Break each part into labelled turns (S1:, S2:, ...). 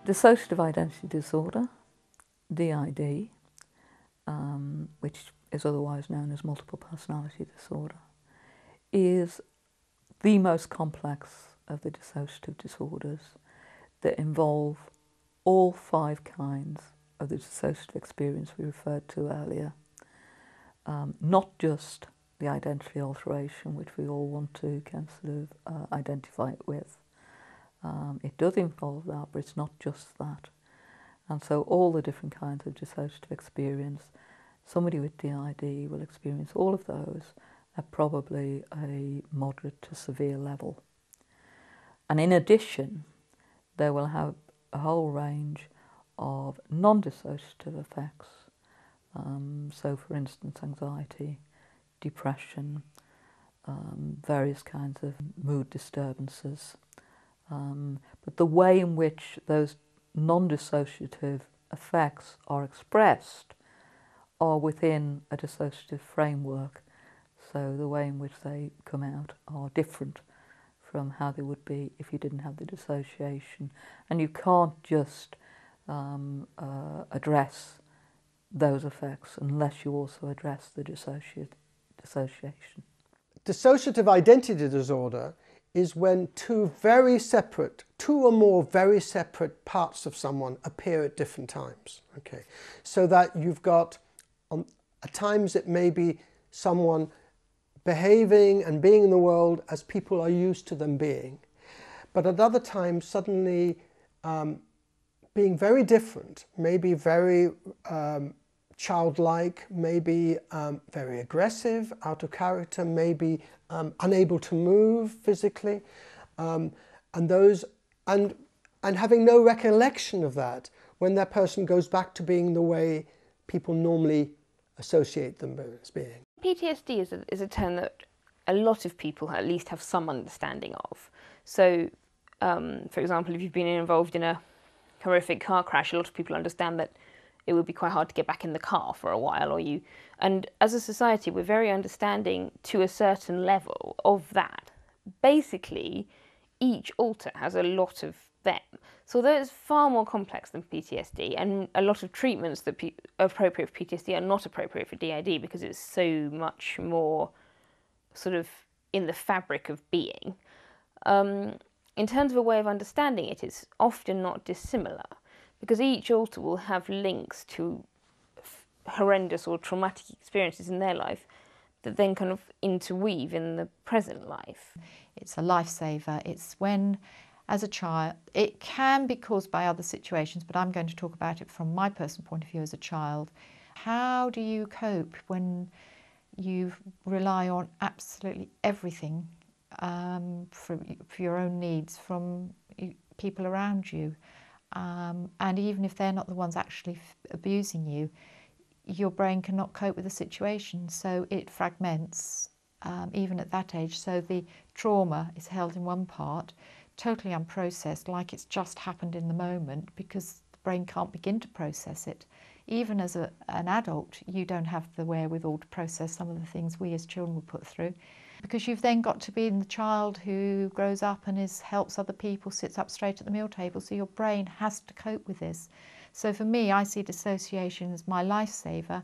S1: Dissociative identity disorder, DID, which is otherwise known as multiple personality disorder, is the most complex of the dissociative disorders that involve all 5 kinds of the dissociative experience we referred to earlier. Not just the identity alteration, which we all want to kind of identify it with. It does involve that, but it's not just that. And so all the different kinds of dissociative experience, somebody with DID will experience all of those at probably a moderate to severe level. And in addition, they will have a whole range of non-dissociative effects. So for instance, anxiety, depression, various kinds of mood disturbances. But the way in which those non-dissociative effects are expressed are within a dissociative framework. So the way in which they come out are different from how they would be if you didn't have the dissociation. And you can't just address those effects unless you also address the dissociation.
S2: Dissociative identity disorder is when two or more very separate parts of someone appear at different times. Okay, so that you've got, at times it may be someone behaving and being in the world as people are used to them being, but at other times suddenly being very different, maybe very childlike, maybe very aggressive, out of character, maybe unable to move physically, and having no recollection of that when that person goes back to being the way people normally associate them as being.
S3: PTSD is a term that a lot of people at least have some understanding of. So, for example, if you've been involved in a horrific car crash, a lot of people understand that it would be quite hard to get back in the car for a while, and as a society we're very understanding to a certain level of that. Basically, each alter has a lot of them. So although it's far more complex than PTSD, and a lot of treatments that are appropriate for PTSD are not appropriate for DID because it's so much more sort of in the fabric of being. In terms of a way of understanding it, it's often not dissimilar, because each alter will have links to horrendous or traumatic experiences in their life that then kind of interweave in the present life.
S4: It's a lifesaver. It's when, as a child, it can be caused by other situations, but I'm going to talk about it from my personal point of view as a child. How do you cope when you rely on absolutely everything for your own needs from people around you? And even if they're not the ones actually abusing you, your brain cannot cope with the situation, so it fragments even at that age. So the trauma is held in one part, totally unprocessed, like it's just happened in the moment, because the brain can't begin to process it. Even as an adult, you don't have the wherewithal to process some of the things we as children were put through, because you've then got to be the child who grows up and helps other people, sits up straight at the meal table, so your brain has to cope with this. So for me, I see dissociation as my lifesaver.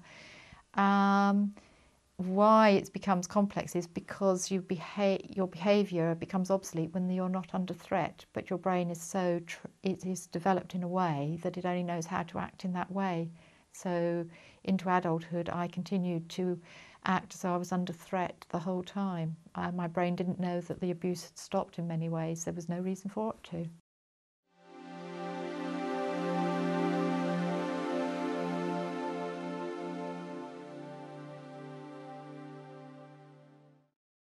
S4: Why it becomes complex is because your behaviour becomes obsolete when you're not under threat, but your brain is it is developed in a way that it only knows how to act in that way. So into adulthood, I continued to act as though I was under threat the whole time. My brain didn't know that the abuse had stopped in many ways. There was no reason for it to.